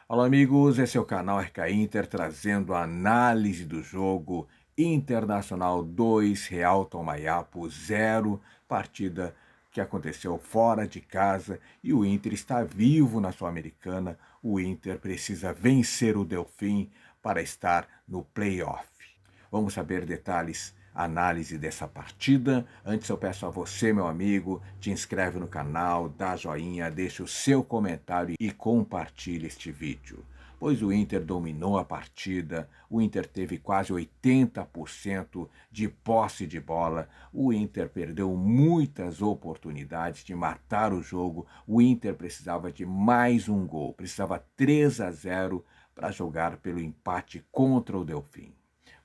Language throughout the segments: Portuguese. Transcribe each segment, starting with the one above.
Olá, amigos, esse é o canal RK Inter trazendo a análise do jogo Internacional 2, Real Tomaiapo 0, partida que aconteceu fora de casa e o Inter está vivo na Sul-Americana. O Inter precisa vencer o Delfim para estar no playoff. Vamos saber detalhes, análise dessa partida. Antes eu peço a você, meu amigo, te inscreve no canal, dá joinha, deixa o seu comentário e compartilhe este vídeo. Pois o Inter dominou a partida, o Inter teve quase 80% de posse de bola, o Inter perdeu muitas oportunidades de matar o jogo, o Inter precisava de mais um gol, precisava 3-0 para jogar pelo empate contra o Delfim.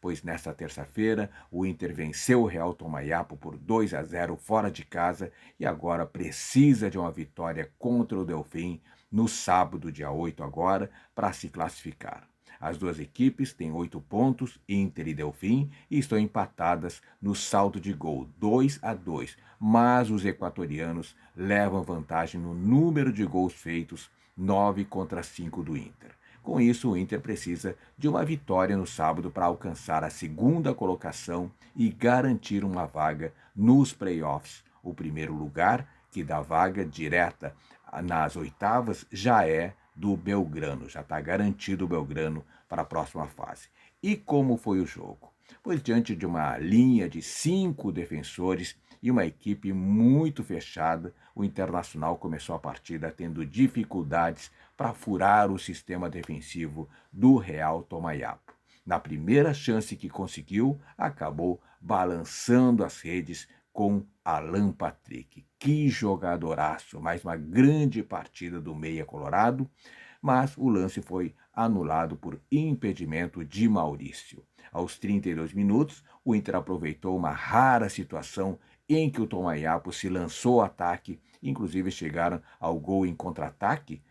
Pois nesta terça-feira o Inter venceu o Real Tomaiapo por 2-0 fora de casa e agora precisa de uma vitória contra o Delfim no sábado, dia 8 agora, para se classificar. As duas equipes têm 8 pontos, Inter e Delfim, e estão empatadas no saldo de gol, 2-2. Mas os equatorianos levam vantagem no número de gols feitos, 9-5 do Inter. Com isso, o Inter precisa de uma vitória no sábado para alcançar a segunda colocação e garantir uma vaga nos playoffs. O primeiro lugar, que dá vaga direta nas oitavas, já é do Belgrano, já está garantido o Belgrano para a próxima fase. E como foi o jogo? Pois diante de uma linha de 5 defensores e uma equipe muito fechada, o Internacional começou a partida tendo dificuldades para furar o sistema defensivo do Real Tomaiapo. Na primeira chance que conseguiu, acabou balançando as redes com Alan Patrick. Que jogadoraço, mais uma grande partida do meia colorado, mas o lance foi anulado por impedimento de Maurício. Aos 32 minutos, o Inter aproveitou uma rara situação em que o Tomaiapo se lançou ao ataque, inclusive chegaram ao gol em contra-ataque,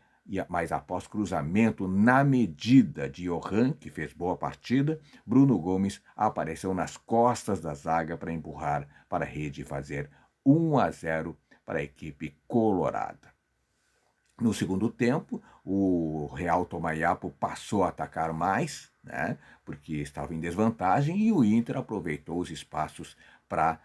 mas após cruzamento na medida de Johan, que fez boa partida, Bruno Gomes apareceu nas costas da zaga para empurrar para a rede e fazer 1-0 para a equipe colorada. No segundo tempo, o Real Tomaiapo passou a atacar mais, né, porque estava em desvantagem, e o Inter aproveitou os espaços para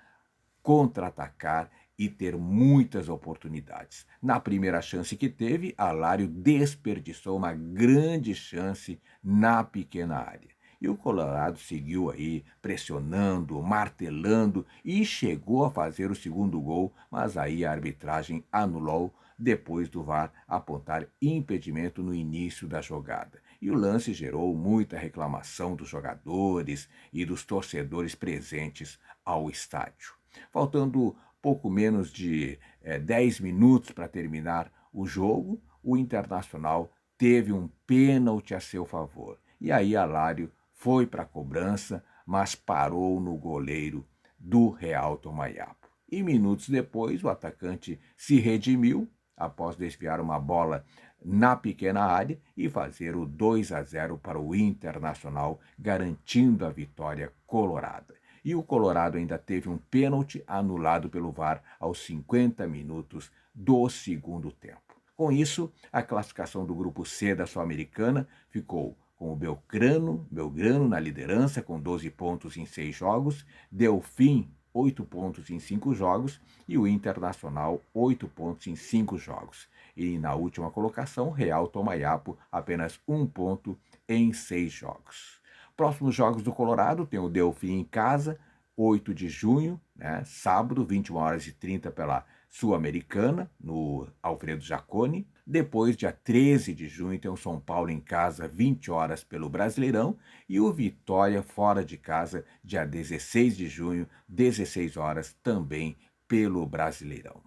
contra-atacar e ter muitas oportunidades. Na primeira chance que teve, Alário desperdiçou uma grande chance na pequena área. E o Colorado seguiu aí pressionando, martelando e chegou a fazer o segundo gol, mas aí a arbitragem anulou depois do VAR apontar impedimento no início da jogada. E o lance gerou muita reclamação dos jogadores e dos torcedores presentes ao estádio. Faltando pouco menos de 10 minutos para terminar o jogo, o Internacional teve um pênalti a seu favor. E aí Alário foi para a cobrança, mas parou no goleiro do Real Tomaiapo. E minutos depois, o atacante se redimiu após desviar uma bola na pequena área e fazer o 2-0 para o Internacional, garantindo a vitória colorada. E o Colorado ainda teve um pênalti anulado pelo VAR aos 50 minutos do segundo tempo. Com isso, a classificação do grupo C da Sul-Americana ficou com o Belgrano na liderança com 12 pontos em 6 jogos, Delfim 8 pontos em 5 jogos e o Internacional 8 pontos em 5 jogos. E na última colocação, Real Tomaiapo apenas 1 ponto em 6 jogos. Próximos jogos do Colorado tem o Delfim em casa, 8 de junho, né, sábado, 21h30 pela Sul-Americana, no Alfredo Jaconi. Depois, dia 13 de junho, tem o São Paulo em casa, 20 horas pelo Brasileirão. E o Vitória fora de casa, dia 16 de junho, 16 horas, também pelo Brasileirão.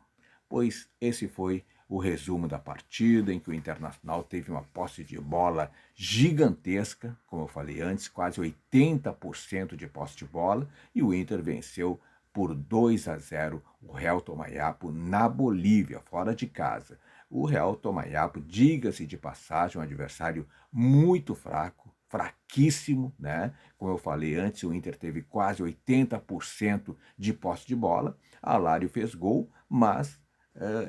Pois esse foi o resumo da partida, em que o Internacional teve uma posse de bola gigantesca, como eu falei antes, quase 80% de posse de bola, e o Inter venceu por 2-0 o Real Tomaiapo na Bolívia, fora de casa. O Real Tomaiapo, diga-se de passagem, um adversário muito fraco, fraquíssimo, né? Como eu falei antes, o Inter teve quase 80% de posse de bola. Alário fez gol, mas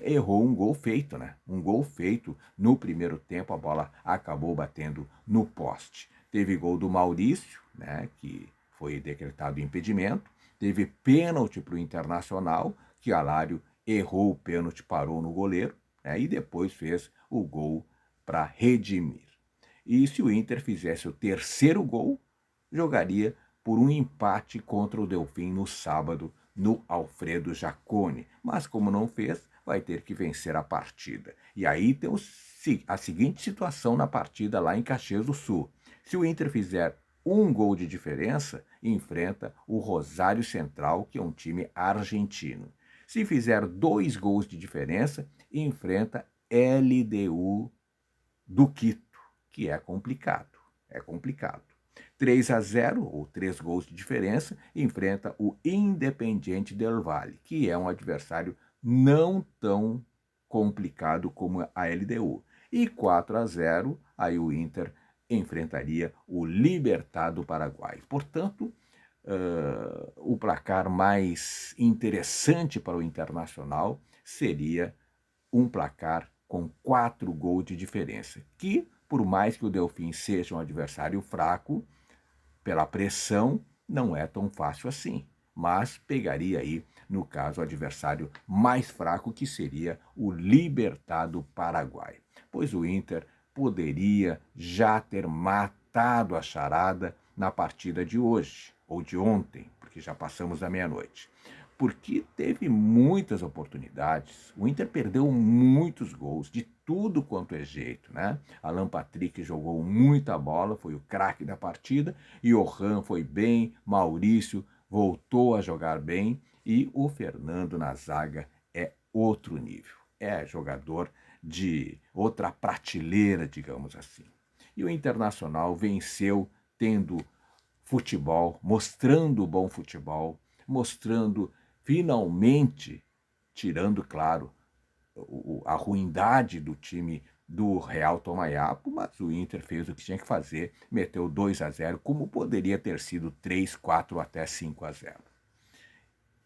errou um gol feito, né? Um gol feito no primeiro tempo, a bola acabou batendo no poste. Teve gol do Maurício, né, que foi decretado impedimento. Teve pênalti para o Internacional, que Alário errou o pênalti, parou no goleiro, né, e depois fez o gol para redimir. E se o Inter fizesse o terceiro gol, jogaria por um empate contra o Delfim no sábado, no Alfredo Jaconi. Mas como não fez, vai ter que vencer a partida. E aí tem a seguinte situação na partida lá em Caxias do Sul. Se o Inter fizer um gol de diferença, enfrenta o Rosário Central, que é um time argentino. Se fizer 2 gols de diferença, enfrenta LDU do Quito, que é complicado. É complicado. 3-0, ou 3 gols de diferença, enfrenta o Independiente del Valle, que é um adversário não tão complicado como a LDU. E 4-0, aí o Inter enfrentaria o Libertad do Paraguai. Portanto, o placar mais interessante para o Internacional seria um placar com 4 gols de diferença, que, por mais que o Delfim seja um adversário fraco, pela pressão, não é tão fácil assim. Mas pegaria aí, no caso, o adversário mais fraco, que seria o Libertad do Paraguai. Pois o Inter poderia já ter matado a charada na partida de hoje, ou de ontem, porque já passamos da meia-noite. Porque teve muitas oportunidades, o Inter perdeu muitos gols, de tudo quanto é jeito, né? Alan Patrick jogou muita bola, foi o craque da partida, Johan foi bem, Maurício voltou a jogar bem e o Fernando na zaga é outro nível. É jogador de outra prateleira, digamos assim. E o Internacional venceu tendo futebol, mostrando bom futebol, mostrando finalmente, tirando, claro, a ruindade do time do Real Tomayapo, mas o Inter fez o que tinha que fazer, meteu 2-0, como poderia ter sido 3, 4 até 5-0.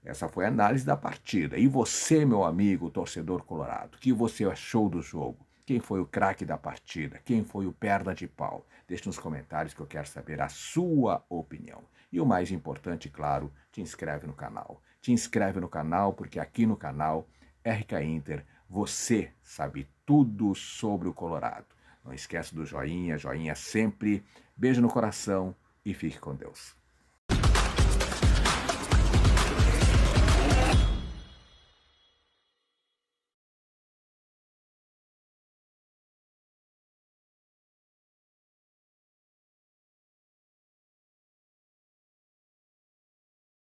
Essa foi a análise da partida. E você, meu amigo torcedor colorado, o que você achou do jogo? Quem foi o craque da partida? Quem foi o perna de pau? Deixe nos comentários que eu quero saber a sua opinião. E o mais importante, claro, te inscreve no canal. Te inscreve no canal porque aqui no canal RK Inter você sabe tudo sobre o Colorado. Não esquece do joinha, joinha sempre. Beijo no coração e fique com Deus.